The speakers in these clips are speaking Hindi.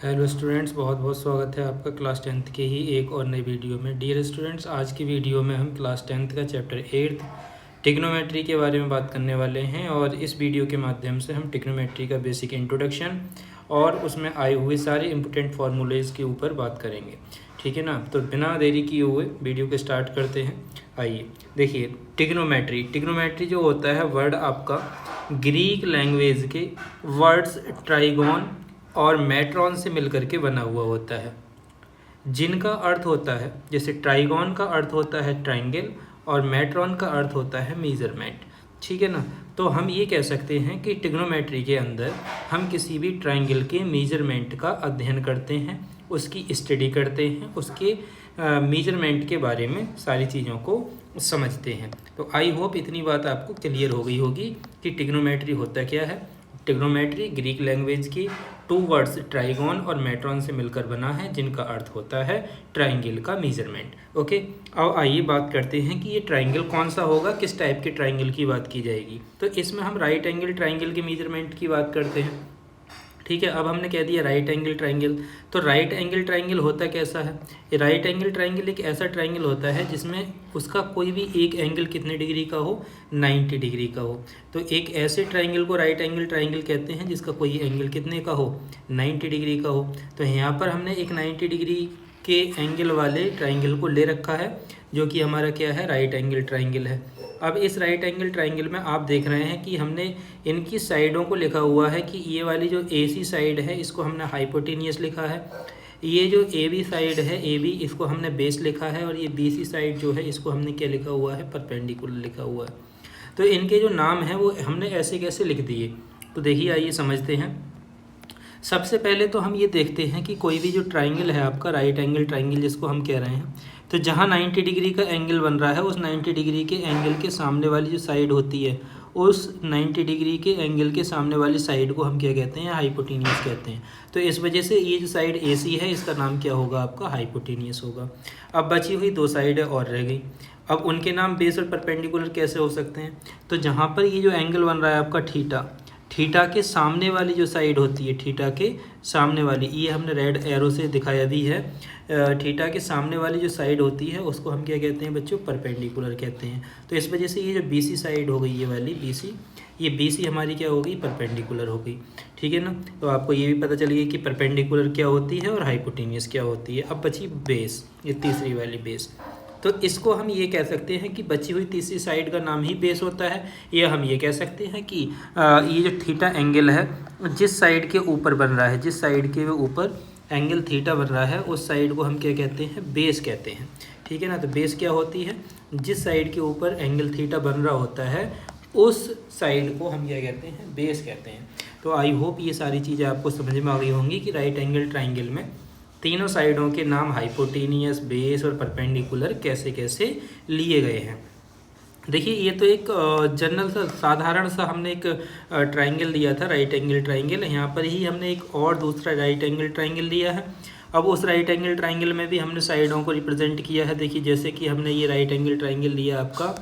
हेलो स्टूडेंट्स, बहुत बहुत स्वागत है आपका क्लास टेंथ के ही एक और नई वीडियो में। डियर स्टूडेंट्स, आज की वीडियो में हम क्लास टेंथ का चैप्टर 8 टिग्नोमेट्री के बारे में बात करने वाले हैं। और इस वीडियो के माध्यम से हम टिग्नोमेट्री का बेसिक इंट्रोडक्शन और उसमें आए हुए सारे इंपॉर्टेंट फार्मूलेज़ के ऊपर बात करेंगे। ठीक है ना, तो बिना देरी किए हुए वीडियो को स्टार्ट करते हैं। आइए देखिए, टिग्नोमेट्री जो होता है वर्ड आपका ग्रीक लैंग्वेज के वर्ड्स ट्राइगोन और मैट्रॉन से मिलकर के बना हुआ होता है, जिनका अर्थ होता है, जैसे ट्राइगोन का अर्थ होता है ट्राइंगल और मैट्रॉन का अर्थ होता है मेजरमेंट। ठीक है ना, तो हम ये कह सकते हैं कि टिग्नोमेट्री के अंदर हम किसी भी ट्राइंगल के मेजरमेंट का अध्ययन करते हैं, उसकी स्टडी करते हैं, उसके मेजरमेंट के बारे में सारी चीज़ों को समझते हैं। तो आई होप इतनी बात आपको क्लियर हो गई होगी कि टिग्नोमेट्री होता क्या है। टिग्नोमेट्री ग्रीक लैंग्वेज की टू वर्ड्स ट्राइगोन और मैट्रॉन से मिलकर बना है, जिनका अर्थ होता है ट्राइंगल का मेजरमेंट। ओके, अब आइए बात करते हैं कि ये ट्राइंगल कौन सा होगा, किस टाइप के ट्राइंगल की बात की जाएगी। तो इसमें हम राइट एंगल ट्राइंगल के मेजरमेंट की बात करते हैं। ठीक है, अब हमने कह दिया राइट एंगल ट्राइंगल। तो राइट एंगल ट्राइंगल होता कैसा है? ये राइट एंगल ट्राइंगल एक ऐसा ट्राइंगल होता है जिसमें उसका कोई भी एक एंगल कितने डिग्री का हो, 90 डिग्री का हो। तो एक ऐसे ट्राइंगल को राइट एंगल ट्राइंगल कहते हैं जिसका कोई एंगल कितने का हो, 90 डिग्री का हो। तो यहाँ पर हमने एक 90 डिग्री के एंगल वाले ट्राइंगल को ले रखा है, जो कि हमारा क्या है, राइट एंगल ट्राइंगल है। अब इस राइट एंगल ट्राइंगल में आप देख रहे हैं कि हमने इनकी साइडों को लिखा हुआ है कि ये वाली जो AC साइड है इसको हमने हाइपोटेनियस लिखा है, ये जो AB साइड है AB इसको हमने बेस लिखा है, और ये BC साइड जो है इसको हमने क्या लिखा हुआ है, परपेंडिकुलर लिखा हुआ है। तो इनके जो नाम हैं वो हमने ऐसे कैसे लिख दिए, तो देखिए आइए समझते हैं। सबसे पहले तो हम ये देखते हैं कि कोई भी जो ट्राइंगल है आपका, राइट एंगल ट्राइंगल जिसको हम कह रहे हैं, तो जहाँ 90 डिग्री का एंगल बन रहा है उस 90 डिग्री के एंगल के सामने वाली जो साइड होती है, उस 90 डिग्री के एंगल के सामने वाली साइड को हम क्या कहते हैं, हाइपोटेनियस कहते हैं। तो इस वजह से ये जो साइड AC है इसका नाम क्या होगा आपका, हाइपोटेनियस होगा। अब बची हुई दो साइडें और रह गई, अब उनके नाम बेस और परपेंडिकुलर कैसे हो सकते हैं? तो जहाँ पर ये जो एंगल बन रहा है आपका थीटा, थीटा के सामने वाली जो साइड होती है, थीटा के सामने वाली, ये हमने रेड एरो से दिखाया भी है, थीटा के सामने वाली जो साइड होती है उसको हम क्या कहते हैं बच्चों, परपेंडिकुलर कहते हैं। तो इस वजह से ये जो BC साइड हो गई, ये वाली BC, ये BC हमारी क्या हो गई, परपेंडिकुलर हो गई। ठीक है ना, तो आपको ये भी पता चल गया कि परपेंडिकुलर क्या होती है और हाइपोटेनियस क्या होती है। अब बची बेस, ये तीसरी वाली बेस, तो इसको हम ये कह सकते हैं कि बची हुई तीसरी साइड का नाम ही बेस होता है, या हम ये कह सकते हैं कि ये जो थीटा एंगल है जिस साइड के ऊपर बन रहा है, जिस साइड के ऊपर एंगल थीटा बन रहा है उस साइड को हम क्या कहते हैं, बेस कहते हैं। ठीक है ना, तो बेस क्या होती है, जिस साइड के ऊपर एंगल थीटा बन रहा होता है उस साइड को हम क्या कहते हैं, बेस कहते हैं। तो आई होप ये सारी चीज़ें आपको समझ में आ गई होंगी कि राइट एंगल ट्राइंगल में तीनों साइडों के नाम हाइपोटेनियस, बेस और परपेंडिकुलर कैसे कैसे लिए गए हैं। देखिए, ये तो एक जनरल सा साधारण सा हमने एक ट्राइंगल दिया था, राइट एंगल ट्राइंगल। यहाँ पर ही हमने एक और दूसरा राइट एंगल ट्राइंगल दिया है। अब उस राइट एंगल ट्राइंगल में भी हमने साइडों को रिप्रेजेंट किया है। देखिए, जैसे कि हमने ये राइट एंगल ट्राइंगल लिया आपका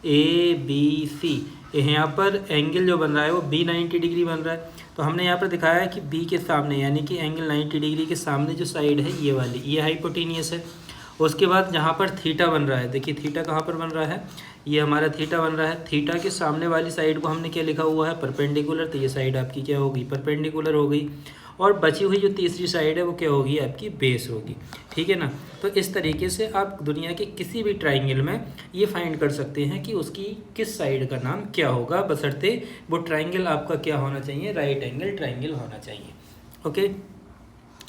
ABC, यहाँ पर एंगल जो बन रहा है वो B90 डिग्री बन रहा है। तो हमने यहाँ पर दिखाया है कि B के सामने, यानी कि एंगल 90 डिग्री के सामने जो साइड है ये वाली, ये हाइपोटेनियस है। उसके बाद जहाँ पर थीटा बन रहा है, देखिए थीटा कहाँ पर बन रहा है, ये हमारा थीटा बन रहा है, थीटा के सामने वाली साइड को हमने क्या लिखा हुआ है, परपेंडिकुलर। तो ये साइड आपकी क्या होगी, परपेंडिकुलर हो गई। और बची हुई जो तीसरी साइड है वो क्या होगी, आपकी बेस होगी। ठीक है ना, तो इस तरीके से आप दुनिया के किसी भी ट्राइंगल में ये फाइंड कर सकते हैं कि उसकी किस साइड का नाम क्या होगा, बशर्ते वो ट्राइंगल आपका क्या होना चाहिए, राइट एंगल ट्राइंगल होना चाहिए। ओके,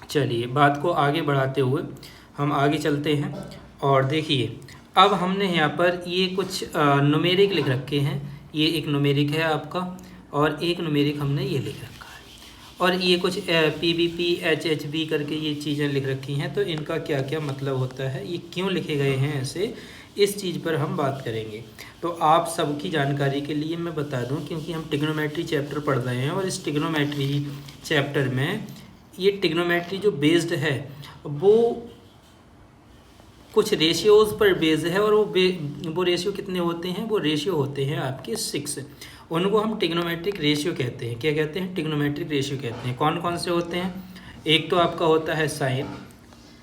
चलिए बात को आगे बढ़ाते हुए हम आगे चलते हैं। और देखिए, अब हमने यहाँ पर ये कुछ न्यूमेरिक लिख रखे हैं। ये एक न्यूमेरिक है आपका, और एक न्यूमेरिक हमने ये लिख रखा है, और ये कुछ PBP HHB करके ये चीज़ें लिख रखी हैं। तो इनका क्या क्या मतलब होता है, ये क्यों लिखे गए हैं ऐसे, इस चीज़ पर हम बात करेंगे। तो आप सबकी जानकारी के लिए मैं बता दूं, क्योंकि हम टिग्नोमेट्री चैप्टर पढ़ रहे हैं, और इस टिग्नोमेट्री चैप्टर में ये टिग्नोमेट्री जो बेस्ड है वो कुछ रेशियोज़ पर बेस्ड है, और वो रेशियो कितने होते हैं, वो रेशियो होते हैं आपके 6। उनको हम टिग्नोमेट्रिक रेशियो कहते हैं। क्या कहते हैं, टिग्नोमेट्रिक रेशियो कहते हैं। कौन कौन से होते हैं, एक तो आपका होता है साइन,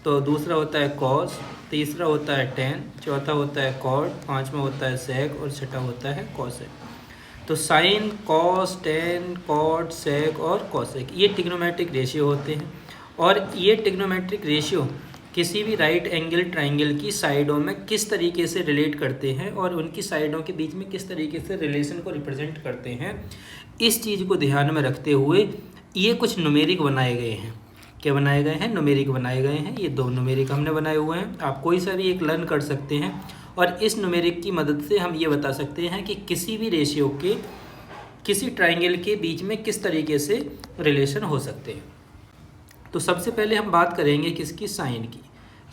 तो दूसरा होता है कॉस, तीसरा होता है टेन, चौथा होता है कॉट, पांचवा होता है सेक और छठा होता है कॉसेक। तो साइन, कॉस, टेन, कॉट, सेक और कॉसेक ये ट्रिग्नोमेट्रिक रेशियो होते हैं। और ये ट्रिग्नोमेट्रिक रेशियो किसी भी राइट एंगल ट्राइंगल की साइडों में किस तरीके से रिलेट करते हैं और उनकी साइडों के बीच में किस तरीके से रिलेशन को रिप्रेजेंट करते हैं, इस चीज़ को ध्यान में रखते हुए ये कुछ न्यूमेरिक बनाए गए हैं। क्या बनाए गए हैं? न्यूमेरिक बनाए गए हैं। ये 2 न्यूमेरिक हमने बनाए हुए हैं। आप कोई सा भी एक लर्न कर सकते हैं और इस न्यूमेरिक की मदद से हम ये बता सकते हैं कि किसी भी रेशियो के किसी ट्राइंगल के बीच में किस तरीके से रिलेशन हो सकते हैं। तो सबसे पहले हम बात करेंगे किसकी? साइन की।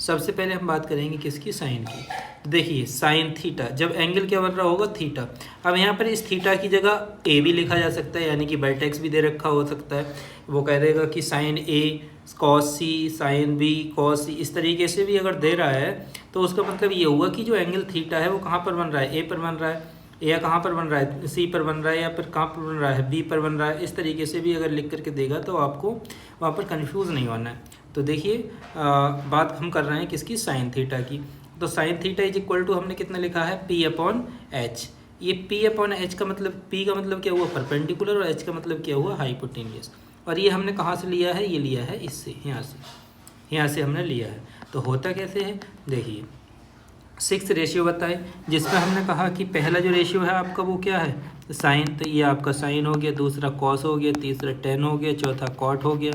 सबसे पहले हम बात करेंगे किसकी? साइन की। देखिए साइन थीटा, जब एंगल क्या बन रहा होगा? थीटा। अब यहाँ पर इस थीटा की जगह ए भी लिखा जा सकता है, यानी कि वर्टेक्स भी दे रखा हो सकता है। वो कह देगा कि साइन ए कॉस सी, साइन बी कॉस सी, इस तरीके से भी अगर दे रहा है तो उसका मतलब ये हुआ कि जो एंगल थीटा है वो कहाँ पर बन रहा है? ए पर बन रहा है, या कहाँ पर बन रहा है? सी पर बन रहा है, या फिर कहाँ पर बन रहा है? बी पर बन रहा है। इस तरीके से भी अगर लिख करके देगा तो आपको वहाँ पर कंफ्यूज नहीं होना है। तो देखिए बात हम कर रहे हैं किसकी? साइन थीटा की। तो sine theta is equal to हमने कितना लिखा है? P upon H. ये पी अपॉन एच का मतलब, पी का मतलब क्या हुआ? परपेंडिकुलर, और एच का मतलब क्या हुआ? हाइपोटेन्यूस। और ये हमने कहाँ से लिया है? ये लिया है इससे, यहाँ से हमने लिया है। तो होता कैसे है? देखिए 6 रेशियो बताए, जिसमें हमने कहा कि पहला जो रेशियो है आपका वो क्या है? साइन। तो ये आपका साइन हो गया, दूसरा कॉस हो गया, तीसरा टेन हो गया, चौथा कॉट हो गया,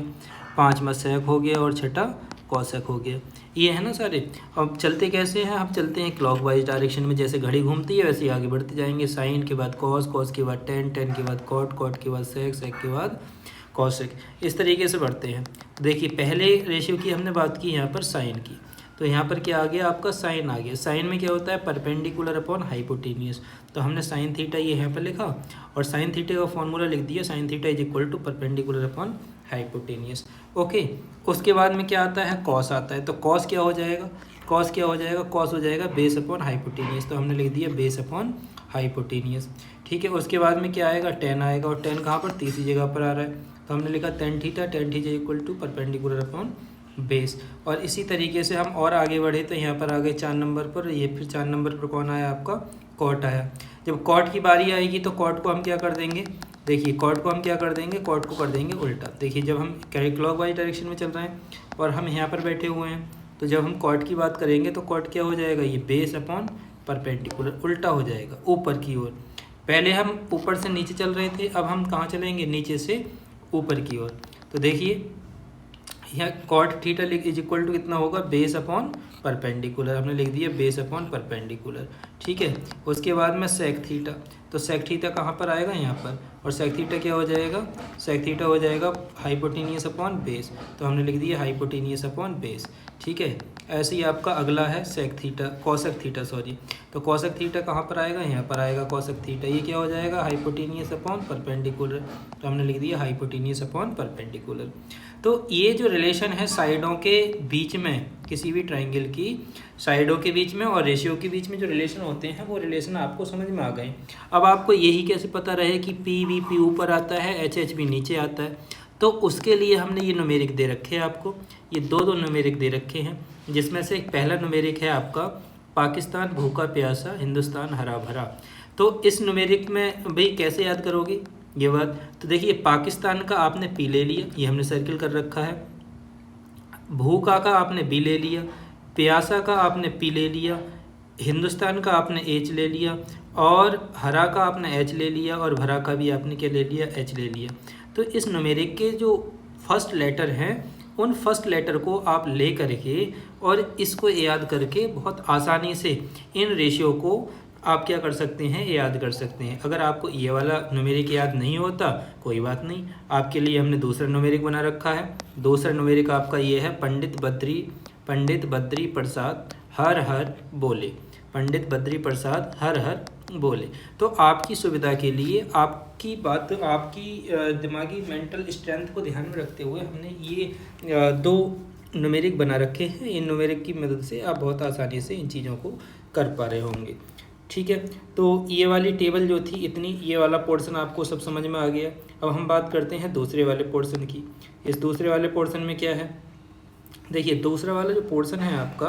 पांचवा सेक हो गया और छठा कॉसेक हो गया। ये है ना सारे। अब चलते कैसे हैं? अब चलते हैं क्लॉकवाइज डायरेक्शन में, जैसे घड़ी घूमती है वैसे ही आगे बढ़ते जाएंगे। साइन के बाद कॉस, कॉस के बाद टेन, टेन के बाद कॉट, कॉट के बाद सेक, सेक के बाद कॉसेक, इस तरीके से बढ़ते हैं। देखिए पहले रेशियो की हमने बात की यहाँ पर साइन की, तो यहाँ पर क्या आ गया? आपका साइन आ गया। साइन में क्या होता है? Perpendicular upon hypotenuse. तो हमने साइन थीटा ये यहाँ पर लिखा और साइन थीटा का फॉर्मूला लिख दिया, sine theta is equal to perpendicular upon hypotenuse. Okay, उसके बाद में क्या आता है? कॉस आता है। तो कॉस क्या हो जाएगा? कॉस क्या हो जाएगा? कॉस हो जाएगा बेस अपॉन हाइपोटेन्यूस। तो हमने लिख दिया बेस अपॉन हाइपोटेन्यूस। ठीक है, उसके बाद में क्या आएगा? टेन आएगा, और टेन कहाँ पर? तीसरी जगह पर आ रहा है, तो हमने लिखा tan theta equal to perpendicular upon base. और इसी तरीके से हम और आगे बढ़े तो यहाँ पर आ गए 4 नंबर पर। ये फिर 4 नंबर पर कौन आया? आपका कॉट आया। जब कॉट की बारी आएगी तो कॉट को हम क्या कर देंगे? देखिए कॉट को हम क्या कर देंगे? कॉट को कर देंगे उल्टा। देखिए जब हम क्लॉकवाइज डायरेक्शन में चल रहे हैं और हम यहाँ पर बैठे हुए हैं, तो जब हम कॉट की बात करेंगे तो कॉट क्या हो जाएगा? ये बेस अपॉन परपेंडिकुलर, उल्टा हो जाएगा ऊपर की ओर। पहले हम ऊपर से नीचे चल रहे थे, अब हम कहाँ चलेंगे? नीचे से ऊपर की ओर। तो देखिए यहाँ cot theta is equal to कितना होगा? Base upon perpendicular. हमने लिख दिया बेस अपॉन परपेंडिकुलर। ठीक है, उसके बाद में सेक थीटा। तो सेक थीटा कहाँ पर आएगा? यहाँ पर। और सेक थीटा क्या हो जाएगा? सेक थीटा हो जाएगा हाइपोटेन्यूस अपॉन बेस। तो हमने लिख दिया हाइपोटेन्यूस अपॉन बेस। ठीक है, ऐसे ही आपका अगला है sec theta, cosec theta sorry. तो कॉसेक थीटा कहाँ पर आएगा? यहाँ पर आएगा कॉसेक थीटा। ये क्या हो जाएगा? Hypotenuse upon perpendicular. तो हमने लिख दिया हाइपोटेन्यूस अपॉन परपेंडिकुलर। तो ये जो रिलेशन है साइडों के बीच में, किसी भी ट्राइंगल की साइडों के बीच में और रेशियो के बीच में जो रिलेशन होते हैं, वो रिलेशन आपको समझ में आ गए। अब आपको यही कैसे पता रहे कि पी वी पी ऊपर आता है, एच एच भी नीचे आता है? तो उसके लिए हमने ये न्यूमेरिक दे रखे हैं आपको। ये दो न्यूमेरिक दे रखे हैं, जिसमें से एक पहला न्यूमेरिक है आपका पाकिस्तान भूखा प्यासा, हिंदुस्तान हरा भरा। तो इस न्यूमेरिक में भाई कैसे याद करोगे ये बात? तो देखिए पाकिस्तान का आपने पी ले लिया, ये हमने सर्किल कर रखा है। भूखा का आपने बी ले लिया, प्यासा का आपने पी ले लिया, हिंदुस्तान का आपने एच ले लिया, और हरा का आपने एच ले लिया, और भरा का भी आपने क्या ले लिया? एच ले लिया। तो इस न्यूमेरिक के जो फर्स्ट लेटर हैं, उन फर्स्ट लेटर को आप ले करके और इसको याद करके बहुत आसानी से इन रेशियो को आप क्या कर सकते हैं? याद कर सकते हैं। अगर आपको ये वाला न्यूमेरिक याद नहीं होता कोई बात नहीं, आपके लिए हमने दूसरा न्यूमेरिक बना रखा है। दूसरा न्यूमेरिक आपका ये है पंडित बद्री प्रसाद हर हर बोले। पंडित बद्री प्रसाद हर हर बोले। तो आपकी सुविधा के लिए, आपकी बात, आपकी दिमागी मेंटल स्ट्रेंथ को ध्यान में रखते हुए हमने ये 2 न्यूमेरिक बना रखे हैं। इन न्यूमेरिक की मदद से आप बहुत आसानी से इन चीज़ों को कर पा रहे होंगे। ठीक है। तो ये वाली टेबल जो थी इतनी, ये वाला पोर्शन आपको सब समझ में आ गया। अब हम बात करते हैं दूसरे वाले पोर्शन की। इस दूसरे वाले पोर्शन में क्या है, देखिए दूसरा वाला जो पोर्शन है आपका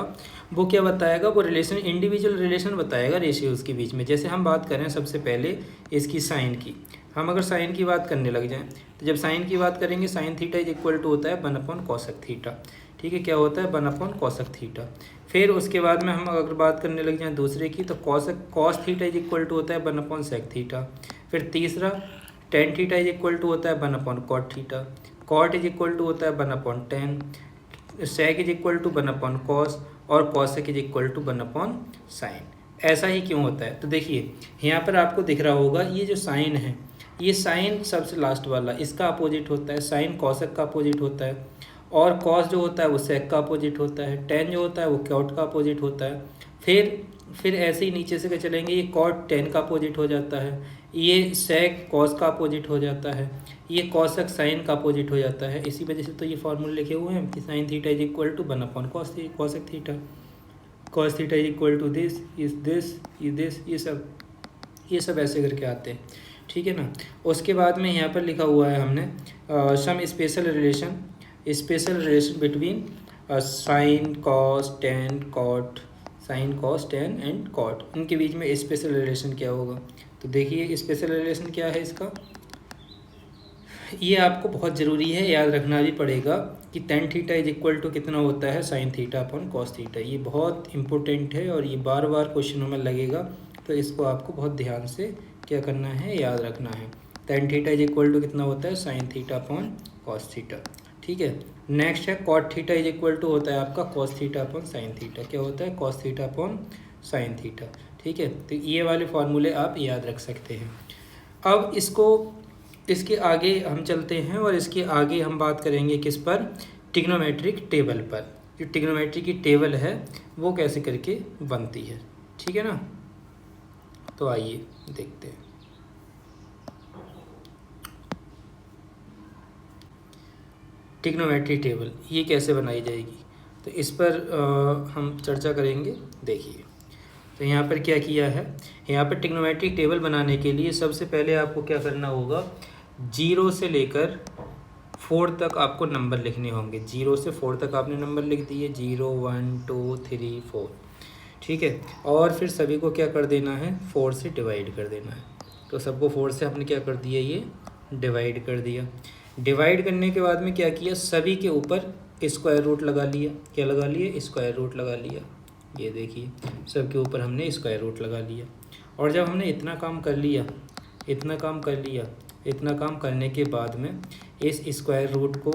वो क्या बताएगा, वो रिलेशन, इंडिविजुअल रिलेशन बताएगा रेशियोज़ के बीच में। जैसे हम बात करें सबसे पहले इसकी साइन की, हम अगर साइन की बात करने लग जाएं तो जब साइन की बात करेंगे sine theta is equal to होता है 1 कॉसेक थीटा। ठीक है, क्या होता है 1 कॉसेक थीटा। फिर उसके बाद में हम अगर बात करने लग जाएं दूसरे की तो cos theta is equal to होता है 1 सेक थीटा। फिर तीसरा tan theta is equal to होता है 1 cot theta. Cot is equal to होता है 1/10। सेक इज इक्वल टू 1/कॉस और कॉसेक इज इक्वल टू 1/साइन। ऐसा ही क्यों होता है, तो देखिए यहाँ पर आपको दिख रहा होगा ये जो साइन है, ये साइन सबसे लास्ट वाला इसका अपोजिट होता है, साइन कॉसेक का अपोजिट होता है, और कॉस जो होता है वो सेक का अपोजिट होता है, टेन जो होता है वो कॉट का अपोजिट होता है। फिर ऐसे ही नीचे से चलेंगे, ये कॉट टेन का अपोजिट हो जाता है, ये सेक कॉस का अपोजिट हो जाता है, ये कॉसेक साइन का अपोजिट हो जाता है। इसी वजह से तो ये फॉर्मूले लिखे हुए हैं कि sine theta is equal to 1/कॉसेक theta, cos theta is equal to this, ये सब ऐसे करके आते हैं। ठीक है ना। उसके बाद में यहाँ पर लिखा हुआ है हमने some special relation between sine cos tan cot, sine cos tan and cot, इनके बीच में स्पेशल रिलेशन क्या होगा। तो देखिए स्पेशल रिलेशन क्या है इसका, ये आपको बहुत ज़रूरी है, याद रखना भी पड़ेगा कि tan theta is equal to कितना होता है sine theta upon cos theta. ये बहुत इंपॉर्टेंट है और ये बार बार क्वेश्चनों में लगेगा, तो इसको आपको बहुत ध्यान से क्या करना है, याद रखना है। Tan theta is equal to कितना होता है sine theta upon cos theta. ठीक है। नेक्स्ट है cot theta is equal to होता है आपका cos theta upon sine theta. क्या होता है, cos theta upon sine theta. ठीक है, तो ये वाले फार्मूले आप याद रख सकते हैं। अब इसके आगे हम चलते हैं और इसके आगे हम बात करेंगे किस पर, ट्रिग्नोमेट्रिक टेबल पर। जो ट्रिग्नोमेट्री की टेबल है वो कैसे करके बनती है। ठीक है ना, तो आइए देखते हैं। ट्रिग्नोमेट्री टेबल ये कैसे बनाई जाएगी, तो इस पर हम चर्चा करेंगे। देखिए तो यहाँ पर क्या किया है, यहाँ पर ट्रिग्नोमेट्रिक टेबल बनाने के लिए सबसे पहले आपको क्या करना होगा, 0 से लेकर 4 तक आपको नंबर लिखने होंगे। 0 से 4 तक आपने नंबर लिख दिए, 0 1 2 3 4। ठीक है, और फिर सभी को क्या कर देना है, 4 से डिवाइड कर देना है। तो सबको 4 से आपने क्या कर दिया, ये डिवाइड कर दिया। डिवाइड करने के बाद में क्या किया, सभी के ऊपर स्क्वायर रूट लगा लिया। क्या लगा लिया, स्क्वायर रूट लगा लिया। ये देखिए सबके ऊपर हमने स्क्वायर रूट लगा लिया। और जब हमने इतना काम कर लिया, इतना काम करने के बाद में इस स्क्वायर रूट को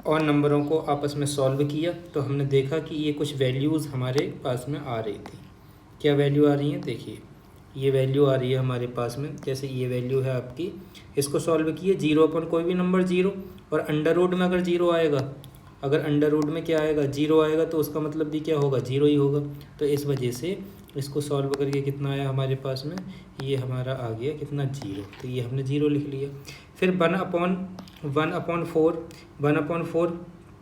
और नंबरों को आपस में सॉल्व किया, तो हमने देखा कि ये कुछ वैल्यूज़ हमारे पास में आ रही थी। क्या वैल्यू आ रही है, देखिए ये वैल्यू आ रही है हमारे पास में। जैसे ये वैल्यू है आपकी, इसको सॉल्व किए, 0 अपन कोई भी नंबर 0, और अंडर रूट में अगर 0 आएगा, अगर अंडर रूट में क्या आएगा, 0 आएगा, तो उसका मतलब भी क्या होगा, 0 ही होगा। तो इस वजह से इसको सॉल्व करके कितना आया हमारे पास में, ये हमारा आ गया कितना, 0। तो ये हमने 0 लिख लिया। फिर 1/4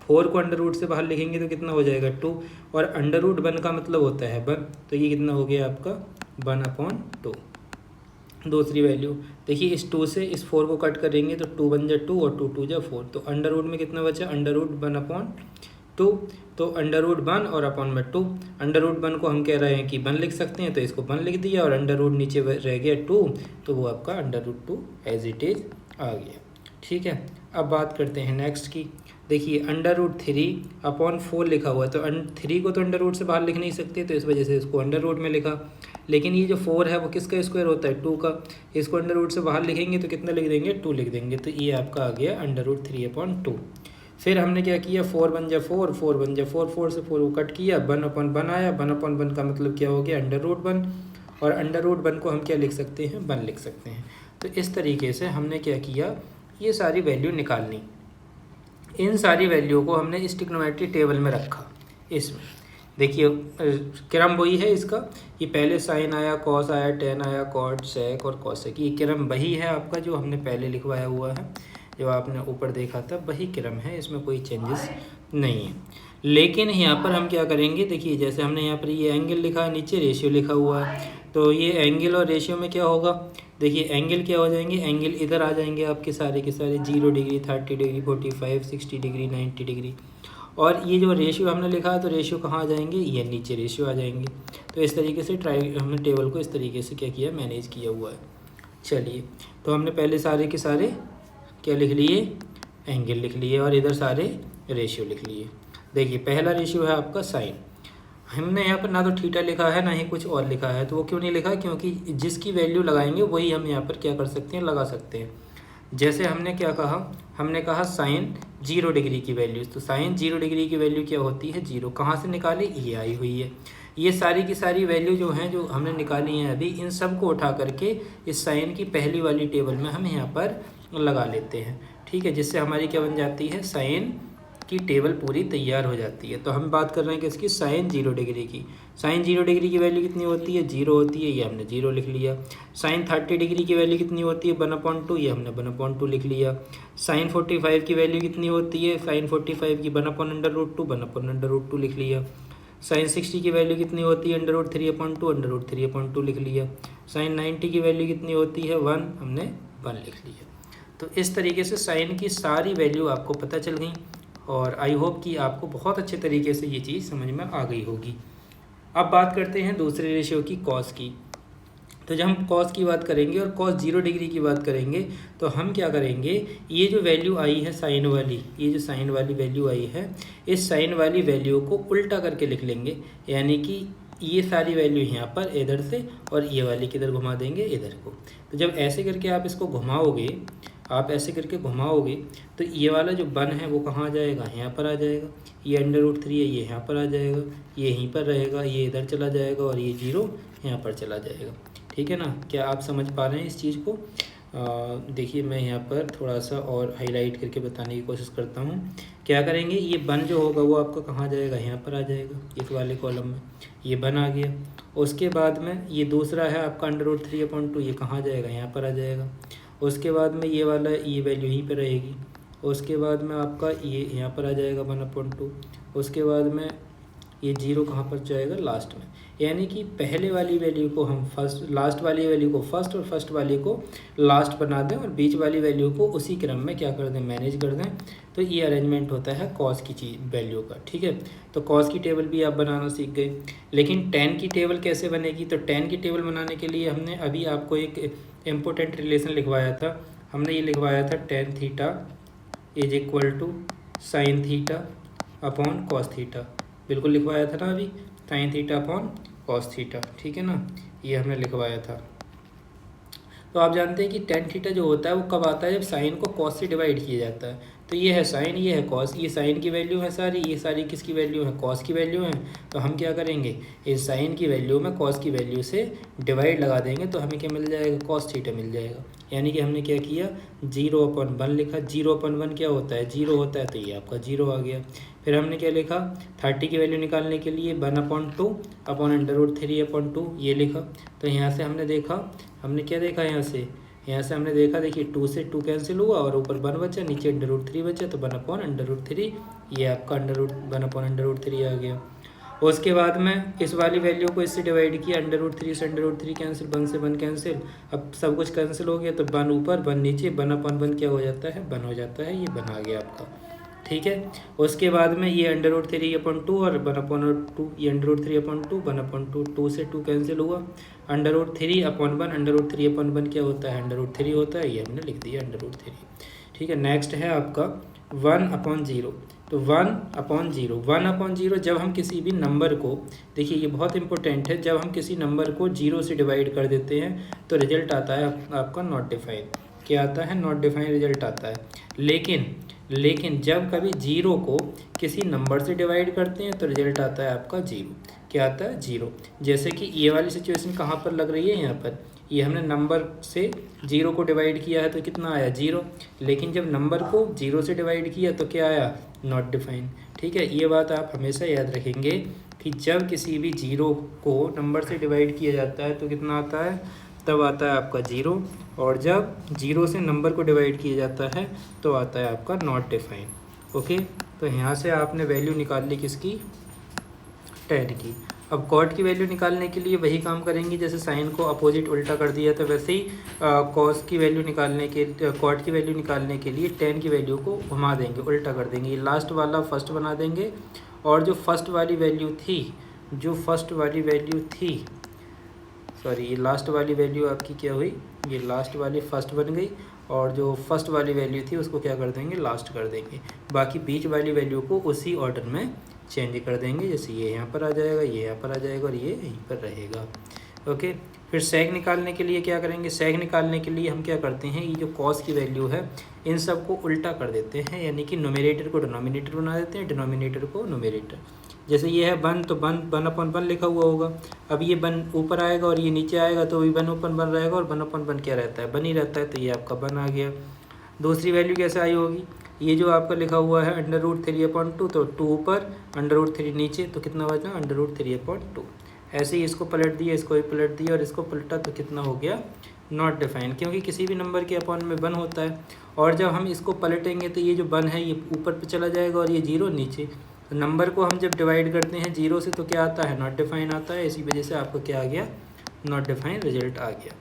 4 को अंडर रूट से बाहर लिखेंगे तो कितना हो जाएगा, 2, और अंडर रूट 1 का मतलब होता है 1, तो ये कितना हो गया आपका 1/2। दूसरी वैल्यू देखिए, इस 2 से इस 4 को कट करेंगे तो 2 1 जा 2 और 2 2 जा 4। तो अंडर रूट में कितना बचा, अंडर रूट 1/2। तो अंडर रूट 1 और अपॉन में 2। अंडर रूट 1 को हम कह रहे हैं कि 1 लिख सकते हैं, तो इसको 1 लिख दिया, और अंडर रूट नीचे रह गया 2, तो वो आपका under root 2 as it is आ गया। ठीक है, अब बात करते हैं नेक्स्ट की। देखिए अंडर रूट 3/4 लिखा हुआ है, तो 3 को तो अंडर रूट से बाहर लिख नहीं सकते, तो इस वजह से इसको अंडर रूट में लिखा। लेकिन ये जो 4 है वो किसका स्क्वायर होता है, 2 का। इसको अंडर रूट से बाहर लिखेंगे तो कितना लिख देंगे, 2 लिख देंगे। तो ये आपका आ गया अंडर रूट 3/2। फिर हमने क्या किया, 4 1 जा 4, 4 1 जा 4, 4 से 4 को कट किया, 1/1 आया। 1/1 का मतलब क्या हो गया, अंडर रूट 1, और अंडर रूट 1 को हम क्या लिख सकते हैं, 1 लिख सकते हैं। तो इस तरीके से हमने क्या किया, ये सारी वैल्यू निकालनी। इन सारी वैल्यू को हमने इस ट्रिग्नोमेट्री टेबल में रखा। इसमें देखिए क्रम वही है इसका, कि पहले साइन आया, कॉस आया, टेन आया, कॉट, सेक और कॉसेक। ये क्रम वही है आपका जो हमने पहले लिखवाया हुआ है। जो आपने ऊपर देखा था वही क्रम है, इसमें कोई चेंजेस नहीं है। लेकिन यहाँ पर हम क्या करेंगे, देखिए जैसे हमने यहाँ पर ये एंगल लिखा है, नीचे रेशियो लिखा हुआ है, तो ये एंगल और रेशियो में क्या होगा, देखिए एंगल क्या हो जाएंगे, एंगल इधर आ जाएंगे आपके सारे के सारे 0 डिग्री, 30 डिग्री, 45, 60 डिग्री, 90 डिग्री। और ये जो रेशियो हमने लिखा है तो रेशियो कहाँ आ जाएंगे, ये नीचे रेशियो आ जाएंगे। तो इस तरीके से हमने टेबल को इस तरीके से क्या किया, मैनेज किया हुआ है। चलिए, तो हमने पहले सारे के सारे क्या लिख लिए, एंगल लिख लिए, और इधर सारे रेशियो लिख लिए। देखिए पहला रेशियो है आपका साइन। हमने यहाँ पर ना तो थीटा लिखा है ना ही कुछ और लिखा है, तो वो क्यों नहीं लिखा, क्योंकि जिसकी वैल्यू लगाएंगे वही हम यहाँ पर क्या कर सकते हैं, लगा सकते हैं। जैसे हमने क्या कहा, हमने कहा साइन 0 डिग्री की वैल्यू, तो साइन 0 डिग्री की वैल्यू क्या होती है, 0। कहाँ से निकाली, ये आई हुई है। ये सारी की सारी वैल्यू जो हैं, जो हमने निकाली हैं अभी, इन सब को उठा करके इस साइन की पहली वाली टेबल में हम यहाँ पर लगा लेते हैं। ठीक है, जिससे हमारी क्या बन जाती है, साइन की टेबल पूरी तैयार हो जाती है। तो हम बात कर रहे हैं किसकी, साइन 0 डिग्री की। साइन 0 डिग्री की वैल्यू कितनी होती है, 0 होती है, ये हमने 0 लिख लिया। साइन 30 डिग्री की वैल्यू कितनी होती है, 1/2, ये हमने 1/2 लिख लिया। साइन 45 की वैल्यू कितनी होती है, साइन 45 की 1/√2, 1/√2 लिख लिया। साइन 60 की वैल्यू कितनी होती है, √3/2, √3/2 लिख लिया। साइन 90 की वैल्यू कितनी होती है, 1, हमने 1 लिख लिया। तो इस तरीके से साइन की सारी वैल्यू आपको पता चल गई, और आई होप कि आपको बहुत अच्छे तरीके से ये चीज़ समझ में आ गई होगी। अब बात करते हैं दूसरे रेशियो की, कॉस की। तो जब हम कॉस की बात करेंगे और कॉस 0 डिग्री की बात करेंगे, तो हम क्या करेंगे, ये जो वैल्यू आई है साइन वाली, ये जो साइन वाली वैल्यू आई है, इस साइन वाली वैल्यू को उल्टा करके लिख लेंगे। यानी कि ये सारी वैल्यू यहाँ पर इधर से, और ये वाली किधर घुमा देंगे, इधर को। तो जब ऐसे करके आप इसको घुमाओगे, आप ऐसे करके घुमाओगे, तो ये वाला जो 1 है वो कहाँ आ जाएगा, यहाँ पर आ जाएगा। ये √3 है, ये यहाँ पर आ जाएगा, ये यहीं पर रहेगा, ये इधर चला जाएगा, और ये 0 यहाँ पर चला जाएगा। ठीक है ना, क्या आप समझ पा रहे हैं इस चीज़ को? देखिए मैं यहाँ पर थोड़ा सा और हाईलाइट करके बताने की कोशिश करता हूँ। क्या करेंगे, ये 1 जो होगा वो आपका कहाँ जाएगा, यहाँ पर आ जाएगा, इस वाले कॉलम में। ये 1 आ गया। उसके बाद में ये दूसरा है आपका √3/2, ये कहाँ जाएगा, यहाँ पर आ जाएगा। उसके बाद में ये वाला, ये वैल्यू यहीं पर रहेगी। उसके बाद में आपका ये यहाँ पर आ जाएगा 1/2। उसके बाद में ये 0 कहाँ पर जाएगा, लास्ट में। यानी कि पहले वाली वैल्यू को हम फर्स्ट, लास्ट वाली वैल्यू को फर्स्ट, और फर्स्ट वाली को लास्ट बना दें, और बीच वाली वैल्यू को उसी क्रम में क्या कर दें, मैनेज कर दें। तो ये अरेंजमेंट होता है कॉस की चीज़ वैल्यू का। ठीक है, तो कॉस की टेबल भी आप बनाना सीख गए। लेकिन tan की टेबल कैसे बनेगी, तो tan की टेबल बनाने के लिए हमने अभी आपको एक इम्पोर्टेंट रिलेशन लिखवाया था। हमने ये लिखवाया था tan theta is equal to sine theta upon cos theta. बिल्कुल लिखवाया था ना अभी, sine theta upon cos theta. ठीक है ना, ये हमने लिखवाया था। तो आप जानते हैं कि tan थीटा जो होता है वो कब आता है, जब साइन को कॉस से डिवाइड किया जाता है। तो ये है साइन, ये है कॉस, ये साइन की वैल्यू है सारी, ये सारी किसकी वैल्यू है, कॉस की वैल्यू है। तो हम क्या करेंगे, इस साइन की वैल्यू में कॉस की वैल्यू से डिवाइड लगा देंगे, तो हमें क्या मिल जाएगा, कॉस थीटा मिल जाएगा। यानी कि हमने क्या किया, 0/1 लिखा। 0/1 क्या होता है, 0 होता है, तो ये आपका 0 आ गया। फिर हमने क्या लिखा, 30 की वैल्यू निकालने के लिए 1/2 अपॉन √3/2 ये लिखा। तो यहाँ से हमने देखा, हमने क्या देखा, यहाँ से हमने देखा, देखिए 2 से 2 कैंसिल हुआ, और ऊपर 1 बचा, नीचे √3 बचा, तो 1/√3, ये आपका 1/√3 आ गया। उसके बाद में इस वाली वैल्यू को इससे डिवाइड किया, √3 से √3 कैंसिल, 1 से 1 कैंसिल, अब सब कुछ कैंसिल हो गया, तो 1 ऊपर 1 नीचे, 1/1 क्या हो जाता है, 1 हो जाता है। ये 1 आ गया आपका। ठीक है, उसके बाद में ये √3/2 और 1/2, ये √3/2, 1/2, 2 से 2 कैंसिल हुआ, √3/1, √3/1 क्या होता है, √3 होता है, ये हमने लिख दिया √3। ठीक है, नेक्स्ट है आपका 1/0। तो 1/0, 1/0 जब हम किसी भी नंबर को, देखिए ये बहुत इंपॉर्टेंट है, जब हम किसी नंबर को 0 से डिवाइड कर देते हैं तो रिजल्ट आता है आपका नॉट डिफाइन। क्या आता है, नॉट डिफाइन रिजल्ट आता है। लेकिन जब कभी 0 को किसी नंबर से डिवाइड करते हैं तो रिजल्ट आता है आपका 0। क्या आता है, 0। जैसे कि ये वाली सिचुएशन कहाँ पर लग रही है, यहाँ पर। ये हमने नंबर से 0 को डिवाइड किया है तो कितना आया, 0। लेकिन जब नंबर को 0 से डिवाइड किया तो क्या आया, नॉट डिफाइन। ठीक है, ये बात आप हमेशा याद रखेंगे कि जब किसी भी 0 को नंबर से डिवाइड किया जाता है तो कितना आता है, तब आता है आपका 0, और जब 0 से नंबर को डिवाइड किया जाता है तो आता है आपका नॉट डिफाइन। ओके, तो यहाँ से आपने वैल्यू निकाल ली किसकी, 10 की। अब कॉट की वैल्यू निकालने के लिए वही काम करेंगे, जैसे साइन को अपोजिट उल्टा कर दिया था वैसे ही कॉस की वैल्यू निकालने के कॉट की वैल्यू निकालने के लिए 10 की वैल्यू को घुमा देंगे, उल्टा कर देंगे। ये लास्ट वाला फर्स्ट बना देंगे, और जो फर्स्ट वाली वैल्यू थी सॉरी, ये लास्ट वाली वैल्यू आपकी क्या हुई, ये लास्ट वाली फर्स्ट बन गई, और जो फर्स्ट वाली वैल्यू थी उसको क्या कर देंगे, लास्ट कर देंगे। बाकी बीच वाली वैल्यू को उसी ऑर्डर में चेंज कर देंगे, जैसे ये यहाँ पर आ जाएगा, ये यहाँ पर आ जाएगा, और ये यहीं पर रहेगा। ओके, फिर सेक निकालने के लिए क्या करेंगे, सेक निकालने के लिए हम क्या करते हैं, ये जो कॉस की वैल्यू है इन सब को उल्टा कर देते हैं, यानी कि नोमिनेटर को डिनोमिनेटर बना देते हैं, डिनोमिनेटर को नोमिनेटर। जैसे ये है 1, तो 1/1 लिखा हुआ होगा। अब ये 1 ऊपर आएगा और ये नीचे आएगा तो भी 1/1 रहेगा, और 1/1 क्या रहता है, 1 ही रहता है, तो ये आपका 1 आ गया। दूसरी वैल्यू कैसे आई होगी, ये जो आपका लिखा हुआ है √3/2, तो 2 ऊपर, √3 नीचे, तो कितना बचा, √3/2। ऐसे ही इसको पलट दिया, इसको भी पलट दिया, और इसको पलटा तो कितना हो गया, नॉट डिफाइन, क्योंकि किसी भी नंबर के अपॉन में 1 होता है। और जब हम इसको पलटेंगे तो ये जो 1 है ये ऊपर पे चला जाएगा, और ये 0 नीचे। तो नंबर को हम जब डिवाइड करते हैं 0 से तो क्या आता है, नॉट डिफाइन आता है। इसी वजह से आपको क्या आ गया, नॉट डिफाइन रिजल्ट आ गया।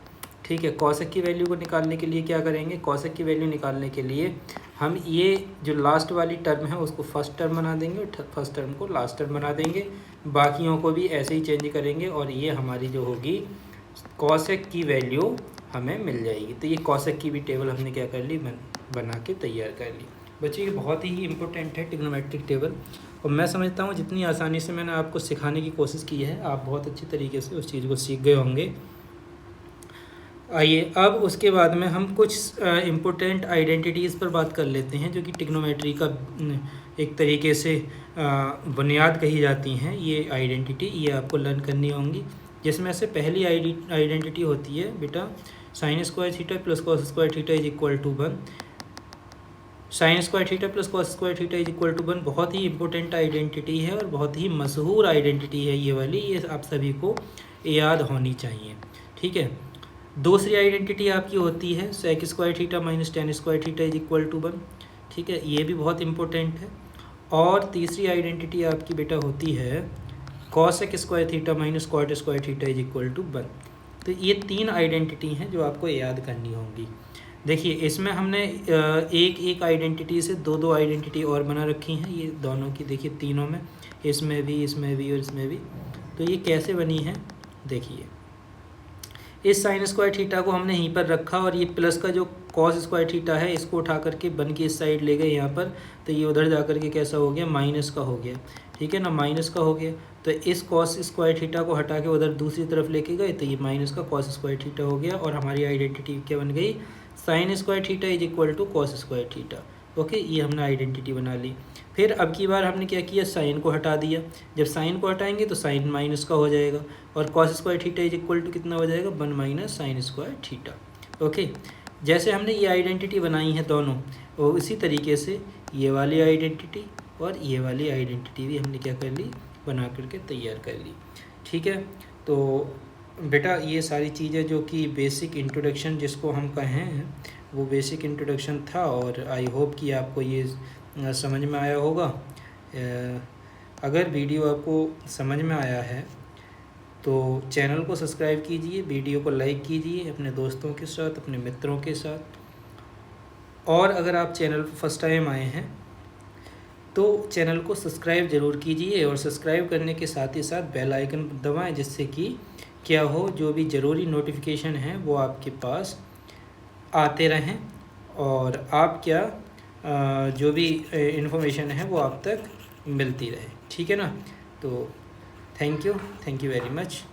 ठीक है, कॉसेक की वैल्यू को निकालने के लिए क्या करेंगे, कॉसेक की वैल्यू निकालने के लिए हम ये जो लास्ट वाली टर्म है उसको फर्स्ट टर्म बना देंगे, और फर्स्ट टर्म को लास्ट टर्म बना देंगे। बाकियों को भी ऐसे ही चेंज करेंगे, और ये हमारी जो होगी कॉसेक की वैल्यू हमें मिल जाएगी। तो ये कॉसेक की भी टेबल हमने क्या कर ली, बना के तैयार कर ली। बच्चों ये बहुत ही इंपॉर्टेंट है ट्रिग्नोमेट्रिक टेबल, और मैं समझता हूँ जितनी आसानी से मैंने आपको सिखाने की कोशिश की है, आप बहुत अच्छी तरीके से उस चीज़ को सीख गए होंगे। आइए अब उसके बाद में हम कुछ इम्पोर्टेंट आइडेंटिटीज़ पर बात कर लेते हैं, जो कि ट्रिग्नोमेट्री का एक तरीके से बुनियाद कही जाती हैं। ये आइडेंटिटी ये आपको लर्न करनी होंगी, जिसमें से पहली आइडेंटिटी होती है बेटा sin square theta plus cos square theta is equal to 1। sin square theta plus cos square theta is equal to 1 बहुत ही इंपॉर्टेंट आइडेंटिटी है, और बहुत ही मशहूर आइडेंटिटी है ये वाली, ये आप सभी को याद होनी चाहिए। ठीक है, दूसरी आइडेंटिटी आपकी होती है sec square theta minus tan square theta is equal to 1। ठीक है, ये भी बहुत इंपॉर्टेंट है। और तीसरी आइडेंटिटी आपकी बेटा होती है cosec square theta minus cot square theta is equal to 1। तो ये 3 आइडेंटिटी हैं जो आपको याद करनी होंगी। देखिए इसमें हमने एक एक आइडेंटिटी से 2-2 आइडेंटिटी और बना रखी हैं, ये दोनों की देखिए, तीनों में, इसमें भी और इसमें भी। तो ये कैसे बनी है, देखिए इस sin स्क्वायर थीटा को हमने यहीं पर रखा, और ये प्लस का जो cos स्क्वायर थीटा है इसको उठा करके 1 की इस साइड ले गए यहाँ पर, तो ये उधर जा करके कैसा हो गया, माइनस का हो गया। ठीक है ना, माइनस का हो गया। तो इस cos स्क्वायर थीटा को हटा के उधर दूसरी तरफ लेके गए, तो ये माइनस का cos स्क्वायर थीटा हो गया, और हमारी आइडेंटिटी क्या बन गई, sin square theta is equal to cos square theta. Okay, ये हमने आइडेंटिटी बना ली। फिर अब की बार हमने क्या किया, साइन को हटा दिया। जब साइन को हटाएंगे तो साइन माइनस का हो जाएगा, और cos square theta is equal to कितना हो जाएगा, 1 minus sin square theta. Okay, जैसे हमने ये आइडेंटिटी बनाई है दोनों, और इसी तरीके से ये वाली आइडेंटिटी और ये वाली आइडेंटिटी भी हमने क्या कर ली, बना करके तैयार कर ली। ठीक है, तो बेटा ये सारी चीज़ें जो कि बेसिक इंट्रोडक्शन जिसको हम कहें, वो बेसिक इंट्रोडक्शन था, और आई होप कि आपको ये समझ में आया होगा। अगर वीडियो आपको समझ में आया है तो चैनल को सब्सक्राइब कीजिए, वीडियो को लाइक कीजिए अपने दोस्तों के साथ, अपने मित्रों के साथ। और अगर आप चैनल पर फर्स्ट टाइम आए हैं तो चैनल को सब्सक्राइब ज़रूर कीजिए, और सब्सक्राइब करने के साथ ही साथ बेल आइकन दबाएं, जिससे कि क्या हो, जो भी ज़रूरी नोटिफिकेशन है वो आपके पास आते रहें, और आप क्या जो भी इन्फॉर्मेशन है वो आप तक मिलती रहे। ठीक है ना, तो थैंक यू वेरी मच।